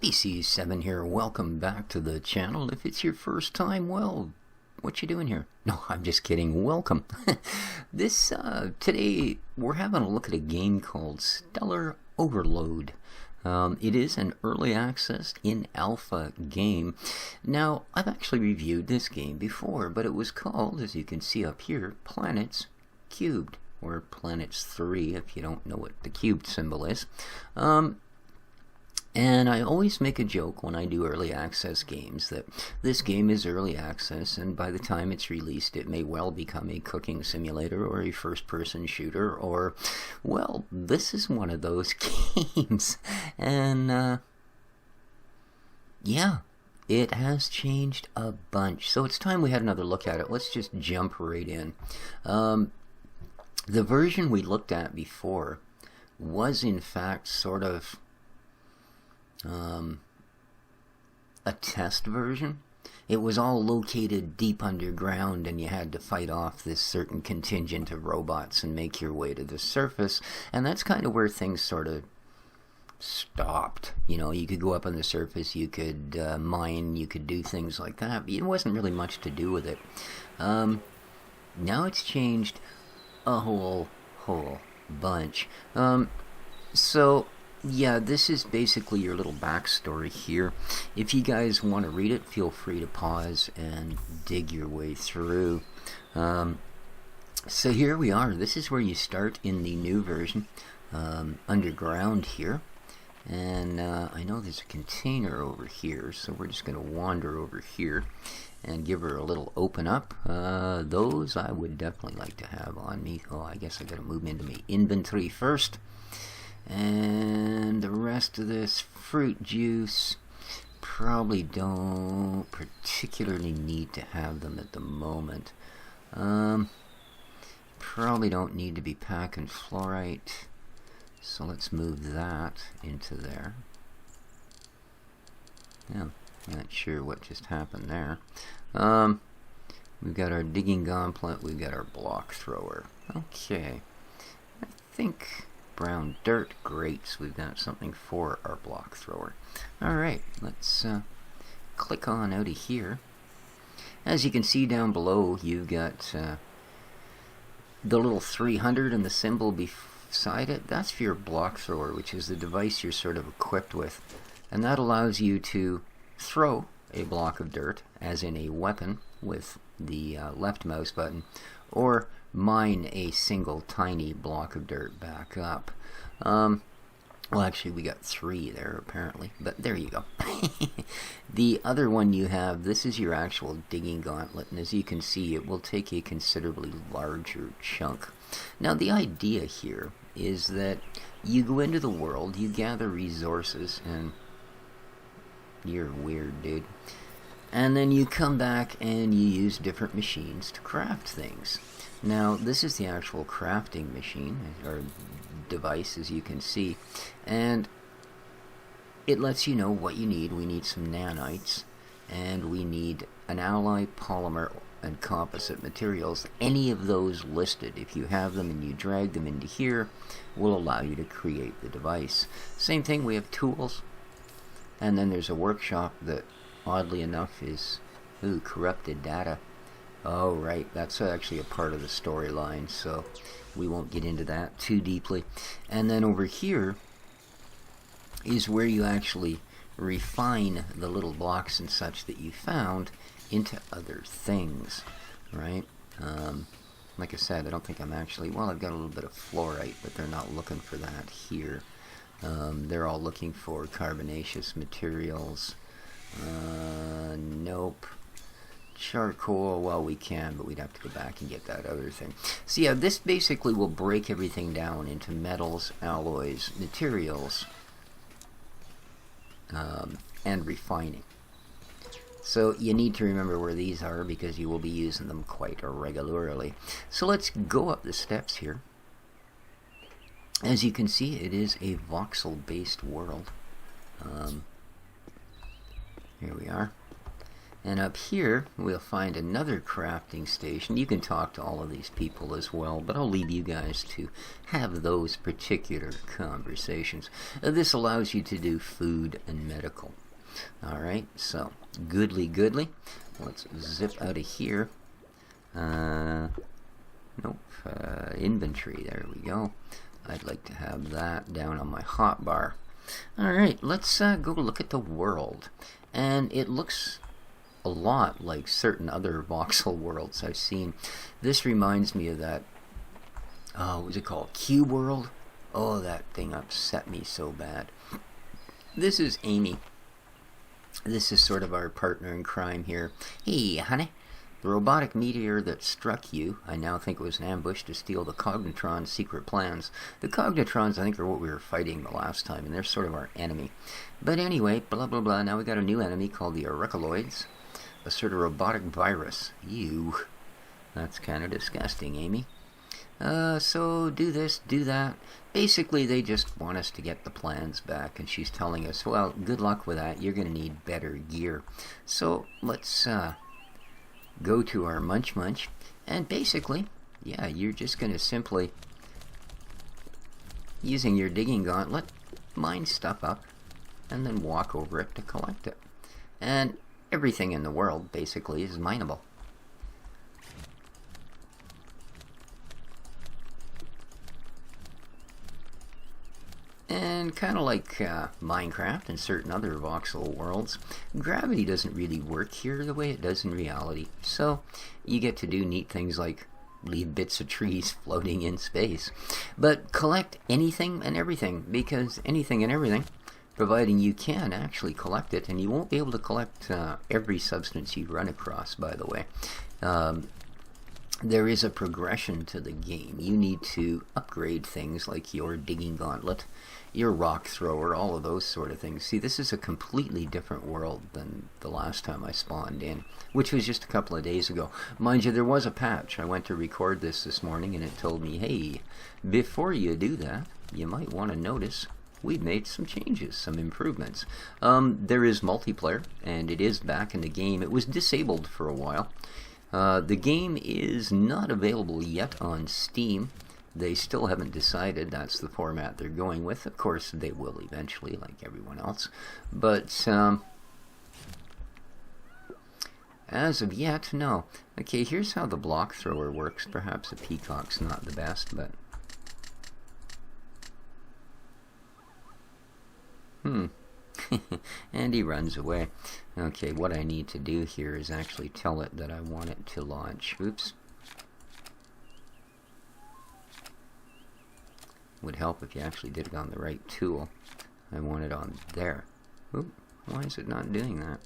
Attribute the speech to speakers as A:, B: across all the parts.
A: AC7 here. Welcome back to the channel. If it's your first time, well, what you doing here? No, I'm just kidding. Welcome. Today we're having a look at a game called Stellar Overload. It is an early access in alpha game. Now, I've actually reviewed this game before, but it was called, as you can see up here, Planets Cubed, or Planets 3 if you don't know what the cubed symbol is. And I always make a joke when I do early access games that this game is early access, and by the time it's released it may well become a cooking simulator or a first-person shooter, or, well, this is one of those games. And, yeah, it has changed a bunch. So it's time we had another look at it. Let's just jump right in. The version we looked at before was, in fact, sort of a test version. It was all located deep underground, and you had to fight off this certain contingent of robots and make your way to the surface, and that's kind of where things sort of stopped. You know, you could go up on the surface, you could mine, you could do things like that, but it wasn't really much to do with it. Now it's changed a whole bunch. So yeah, this is basically your little backstory here. If you guys want to read it, feel free to pause and dig your way through. So here we are. This is where you start in the new version, underground here. And I know there's a container over here, so we're just going to wander over here and give her a little open up. Those I would definitely like to have on me. Oh, I guess I got to move into my inventory first. And the rest of this fruit juice, probably don't particularly need to have them at the moment. Probably don't need to be packing fluorite, so let's move that into there. Yeah, not sure what just happened there. We've got our digging gauntlet, we've got our block thrower. Okay, I think brown dirt, great, so we've got something for our block thrower. Alright, let's click on out of here. As you can see down below, you've got the little 300 and the symbol beside it. That's for your block thrower, which is the device you're sort of equipped with, and that allows you to throw a block of dirt, as in a weapon with the left mouse button, or mine a single tiny block of dirt back up. Well, actually we got 3 there apparently, but there you go. The other one you have, this is your actual digging gauntlet, and as you can see it will take a considerably larger chunk. Now the idea here is that you go into the world, you gather resources, and you're weird, dude. And then you come back and you use different machines to craft things. Now, this is the actual crafting machine, or device, as you can see, and it lets you know what you need. We need some nanites, and we need an alloy, polymer, and composite materials. Any of those listed, if you have them and you drag them into here, will allow you to create the device. Same thing, we have tools, and then there's a workshop that, oddly enough, is corrupted data. Oh, right, that's actually a part of the storyline, so we won't get into that too deeply. And then over here is where you actually refine the little blocks and such that you found into other things, right? Like I said, I don't think I'm actually, well, I've got a little bit of fluorite, but they're not looking for that here. They're all looking for carbonaceous materials. Nope. Charcoal, well, we can, but we'd have to go back and get that other thing. So yeah, this basically will break everything down into metals, alloys, materials, and refining. So you need to remember where these are because you will be using them quite regularly. So let's go up the steps here. As you can see, it is a voxel-based world. Here we are. And up here, we'll find another crafting station. You can talk to all of these people as well, but I'll leave you guys to have those particular conversations. This allows you to do food and medical. Alright, so, goodly. Let's zip out of here. Inventory, there we go. I'd like to have that down on my hotbar. Alright, let's go look at the world. And it looks a lot like certain other voxel worlds I've seen. This reminds me of that, what was it called? Cube World? Oh, that thing upset me so bad. This is Amy. This is sort of our partner in crime here. Hey, honey. The robotic meteor that struck you, I now think it was an ambush to steal the Cognitron's secret plans. The Cognitrons, I think, are what we were fighting the last time, and they're sort of our enemy. But anyway, blah, blah, blah. Now we got a new enemy called the Auricaloids. A sort of robotic virus. Ew. That's kind of disgusting, Amy. So do this, do that. Basically, they just want us to get the plans back, and she's telling us, well, good luck with that. You're going to need better gear. So let's go to our Munch, and basically, yeah, you're just going to simply, using your digging gauntlet, mine stuff up, and then walk over it to collect it. And everything in the world, basically, is mineable. And kind of like Minecraft and certain other voxel worlds, gravity doesn't really work here the way it does in reality. So you get to do neat things like leave bits of trees floating in space. But collect anything and everything, because anything and everything, providing you can actually collect it, and you won't be able to collect every substance you run across, by the way. There is a progression to the game. You need to upgrade things like your digging gauntlet, your rock thrower, all of those sort of things. See, this is a completely different world than the last time I spawned in, which was just a couple of days ago. Mind you, there was a patch. I went to record this morning, and it told me, hey, before you do that, you might want to notice we've made some changes, some improvements. There is multiplayer, and it is back in the game. It was disabled for a while. The game is not available yet on Steam. They still haven't decided that's the format they're going with. Of course, they will eventually, like everyone else. But as of yet, no. Okay, here's how the block thrower works. Perhaps a peacock's not the best, but... and he runs away. Okay, what I need to do here is actually tell it that I want it to launch. Oops. Would help if you actually did it on the right tool. I want it on there. Oop, why is it not doing that?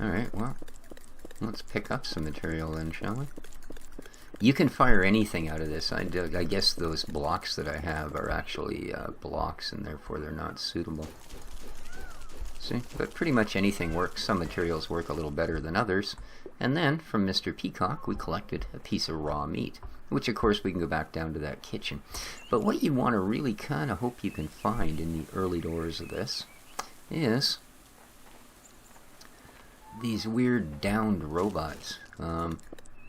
A: Alright, well, let's pick up some material then, shall we? You can fire anything out of this. I guess those blocks that I have are actually blocks, and therefore they're not suitable. See? But pretty much anything works. Some materials work a little better than others. And then, from Mr. Peacock, we collected a piece of raw meat, which of course we can go back down to that kitchen. But what you want to really kind of hope you can find in the early doors of this is these weird downed robots.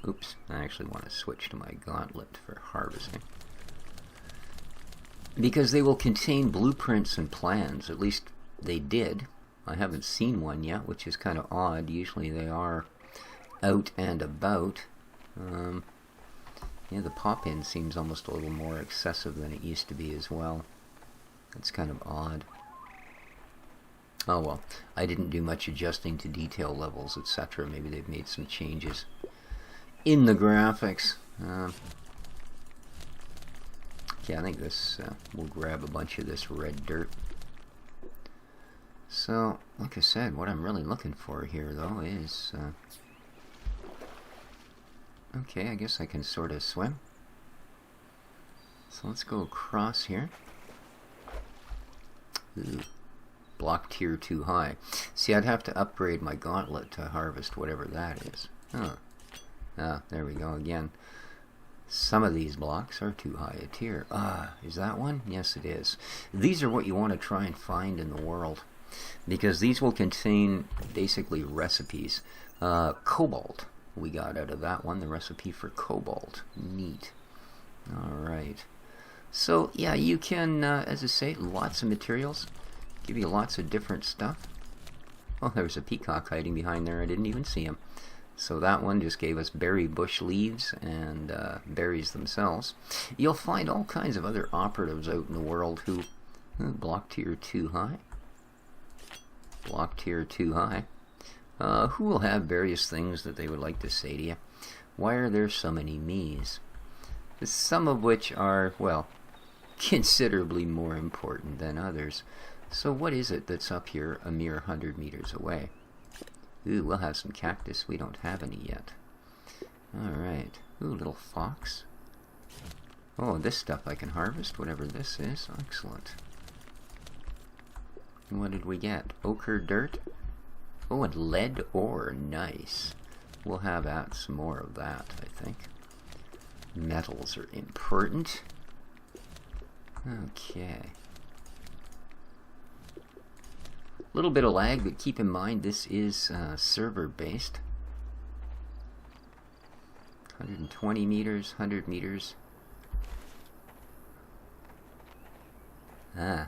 A: Oops, I actually want to switch to my gauntlet for harvesting. Because they will contain blueprints and plans, at least they did. I haven't seen one yet, which is kind of odd. Usually they are out and about. Yeah, the pop-in seems almost a little more excessive than it used to be as well. That's kind of odd. Oh well, I didn't do much adjusting to detail levels, etc. Maybe they've made some changes in the graphics. Yeah, I think this, we'll grab a bunch of this red dirt. So, like I said, what I'm really looking for here, though, is... okay, I guess I can sort of swim. So let's go across here. Ooh, block tier too high. See, I'd have to upgrade my gauntlet to harvest whatever that is. Oh. Ah, there we go again. Some of these blocks are too high a tier. Is that one? Yes, it is. These are what you want to try and find in the world, because these will contain basically recipes. Cobalt, we got out of that one, the recipe for cobalt. Neat. Alright. So, yeah, you can, as I say, lots of materials. Give you lots of different stuff. Oh, there's a peacock hiding behind there. I didn't even see him. So that one just gave us berry bush leaves and berries themselves. You'll find all kinds of other operatives out in the world who... block tier 2 high. Block tier 2 high. Who will have various things that they would like to say to you. Why are there so many me's? Some of which are, well, considerably more important than others. So what is it that's up here a mere 100 meters away? Ooh, we'll have some cactus. We don't have any yet. Alright. Ooh, little fox. Oh, this stuff I can harvest, whatever this is. Excellent. What did we get? Ochre dirt? Oh, and lead ore. Nice. We'll have some more of that, I think. Metals are important. Okay. Little bit of lag, but keep in mind this is server based. 120 meters, 100 meters. So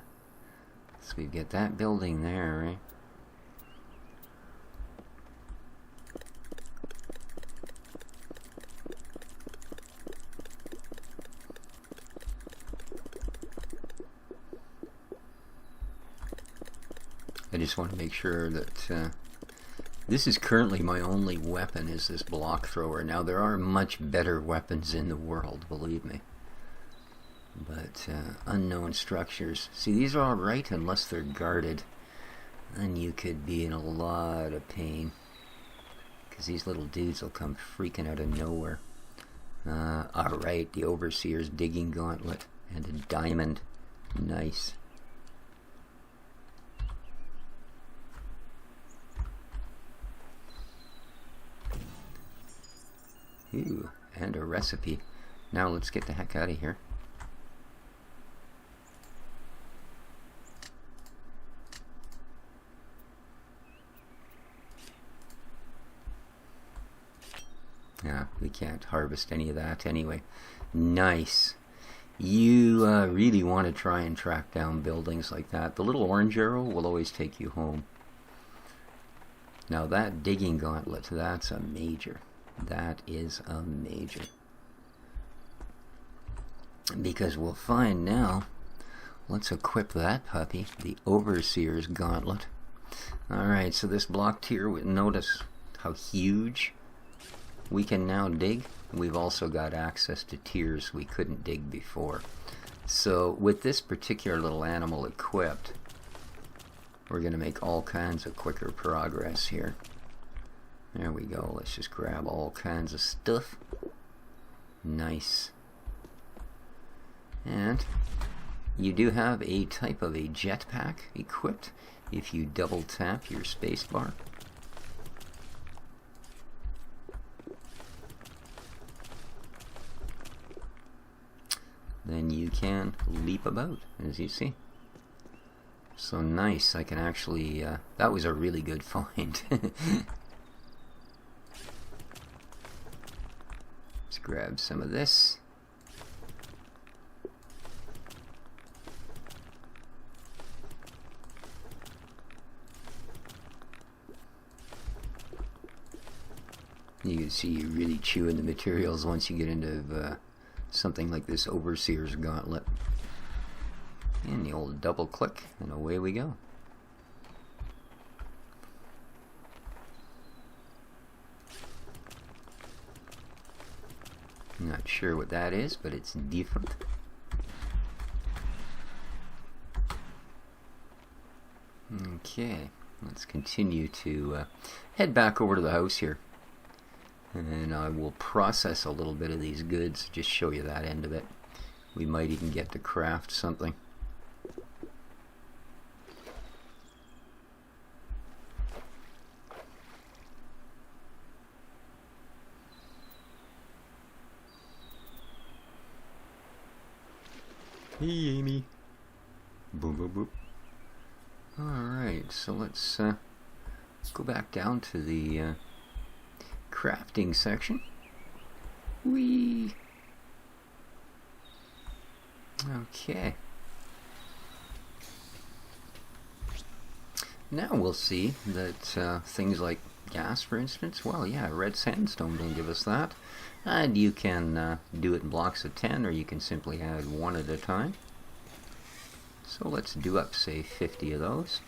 A: we've got that building there, right? I just want to make sure that this is currently my only weapon, is this block thrower. Now there are much better weapons in the world, believe me. But unknown structures. See, these are alright unless they're guarded. Then you could be in a lot of pain, because these little dudes will come freaking out of nowhere. Alright, the Overseer's digging gauntlet and a diamond. Nice. Ooh, and a recipe. Now let's get the heck out of here. Yeah, we can't harvest any of that anyway. Nice. You really want to try and track down buildings like that. The little orange arrow will always take you home. Now that digging gauntlet, that's a major. That is a major. Because we'll find now, let's equip that puppy, the Overseer's Gauntlet. Alright, so this block tier, notice how huge we can now dig. We've also got access to tiers we couldn't dig before. So with this particular little animal equipped, we're going to make all kinds of quicker progress here. There we go. Let's just grab all kinds of stuff. Nice. And you do have a type of a jetpack equipped if you double tap your spacebar. Then you can leap about, as you see. So nice. I can actually... that was a really good find. Let's grab some of this. You can see you're really chewing the materials once you get into something like this Overseer's Gauntlet. And the old double click, and away we go. I'm not sure what that is, but it's different. Okay, let's continue to head back over to the house here. And I will process a little bit of these goods, just show you that end of it. We might even get to craft something. Hey, Amy. Boop, boop, boop. Alright, so let's go back down to the crafting section. Whee! Okay. Now we'll see that things like gas, for instance, well, yeah, red sandstone will give us that. And you can do it in blocks of 10, or you can simply add one at a time. So let's do up, say, 50 of those.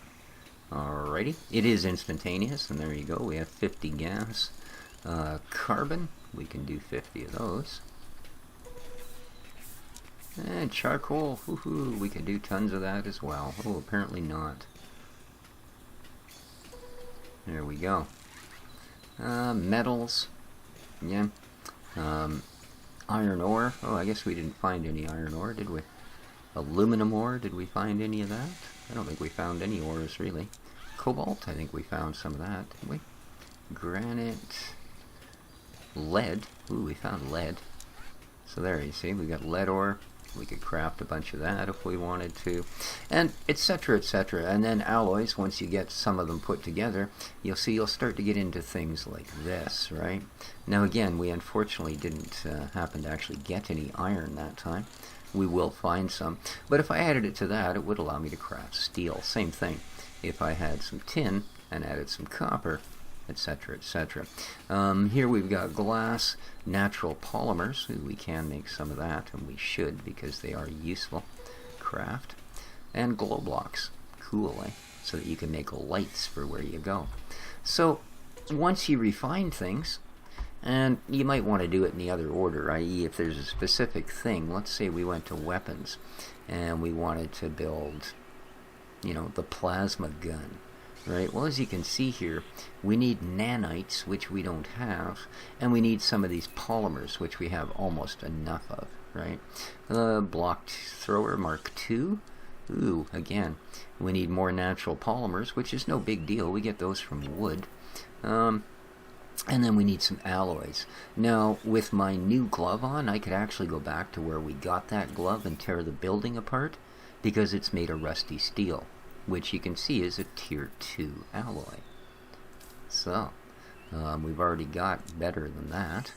A: Alrighty. It is instantaneous, and there you go. We have 50 gas. Carbon, we can do 50 of those. And charcoal, woohoo, we can do tons of that as well. Oh, apparently not. There we go. Metals, yeah. Iron ore, oh, I guess we didn't find any iron ore, did we? Aluminum ore, did we find any of that? I don't think we found any ores, really. Cobalt, I think we found some of that, didn't we? Granite. Lead, ooh, we found lead. So there you see, we got lead ore. We could craft a bunch of that if we wanted to, and etc, etc. And then alloys, once you get some of them put together, you'll see you'll start to get into things like this, right? Now again, we unfortunately didn't happen to actually get any iron that time. We will find some, but if I added it to that, it would allow me to craft steel. Same thing. If I had some tin and added some copper, etc, etc. Here we've got glass, natural polymers. We can make some of that, and we should, because they are useful. Craft. And glow blocks. Cool, eh? So that you can make lights for where you go. So once you refine things, and you might want to do it in the other order, i.e. if there's a specific thing, let's say we went to weapons and we wanted to build, you know, the plasma gun. Right, well, as you can see here, we need nanites, which we don't have, and we need some of these polymers, which we have almost enough of, right? Block thrower Mark II. Ooh, again, we need more natural polymers, which is no big deal. We get those from wood. And then we need some alloys. Now, with my new glove on, I could actually go back to where we got that glove and tear the building apart, because it's made of rusty steel, which you can see is a tier 2 alloy. So, we've already got better than that.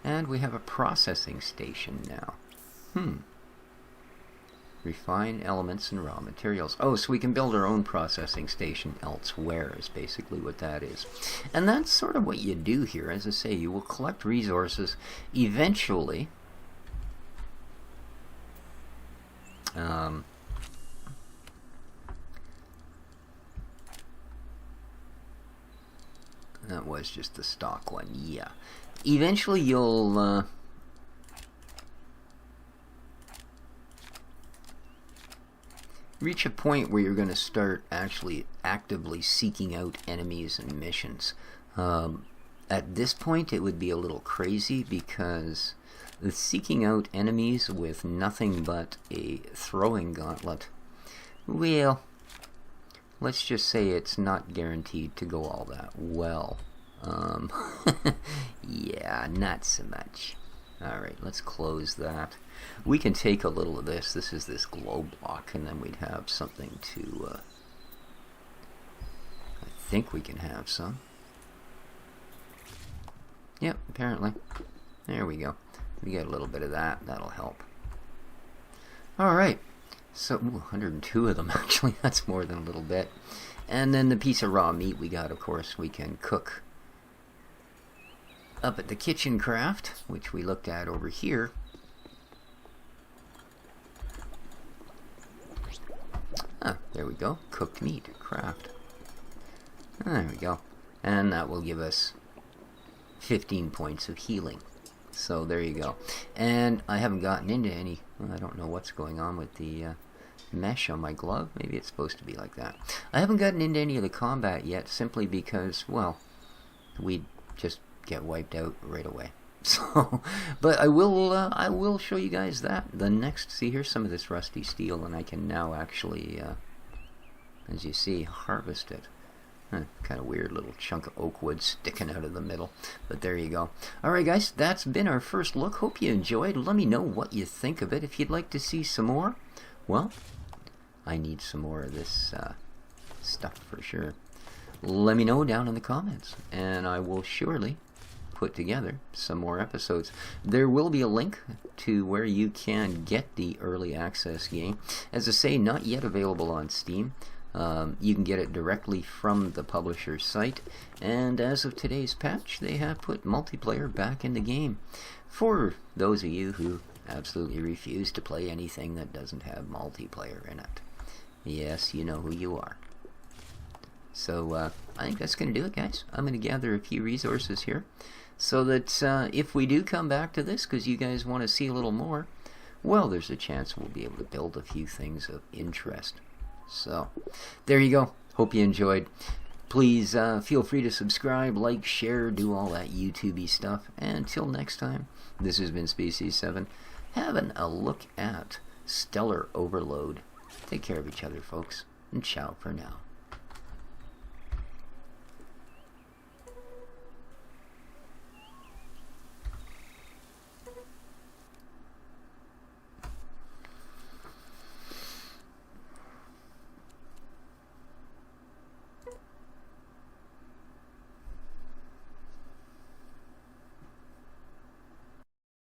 A: And we have a processing station now. Refine elements and raw materials. Oh, so we can build our own processing station elsewhere is basically what that is. And that's sort of what you do here. As I say, you will collect resources eventually. That was just the stock one, yeah. Eventually you'll reach a point where you're going to start actually actively seeking out enemies and missions. At this point it would be a little crazy, because the seeking out enemies with nothing but a throwing gauntlet, well, let's just say it's not guaranteed to go all that well. Yeah, not so much. Alright, let's close that. We can take a little of this. This is this glow block, and then we'd have something to... I think we can have some. Yep, apparently. There we go. We get a little bit of that. That'll help. Alright. So, ooh, 102 of them, actually. That's more than a little bit. And then the piece of raw meat we got, of course, we can cook up at the kitchen craft, which we looked at over here. Ah, there we go. Cooked meat. Craft. There we go. And that will give us 15 points of healing. So there you go. And I haven't gotten into any... Well, I don't know what's going on with the mesh on my glove. Maybe it's supposed to be like that. I haven't gotten into any of the combat yet, simply because, well, we'd just get wiped out right away. So, but I will show you guys that. The next, see, here's some of this rusty steel, and I can now actually, as you see, harvest it. Kind of weird little chunk of oak wood sticking out of the middle. But there you go. Alright guys, that's been our first look. Hope you enjoyed. Let me know what you think of it. If you'd like to see some more, well, I need some more of this stuff for sure. Let me know down in the comments, and I will surely put together some more episodes. There will be a link to where you can get the early access game. As I say, not yet available on Steam. You can get it directly from the publisher's site, and as of today's patch, they have put multiplayer back in the game for those of you who absolutely refuse to play anything that doesn't have multiplayer in it. Yes, you know who you are. So I think that's going to do it, guys. I'm going to gather a few resources here so that if we do come back to this, because you guys want to see a little more, well, there's a chance we'll be able to build a few things of interest. So, there you go. Hope you enjoyed. Please feel free to subscribe, like, share, do all that YouTube-y stuff. And until next time, this has been Species 7, having a look at Stellar Overload. Take care of each other, folks, and ciao for now.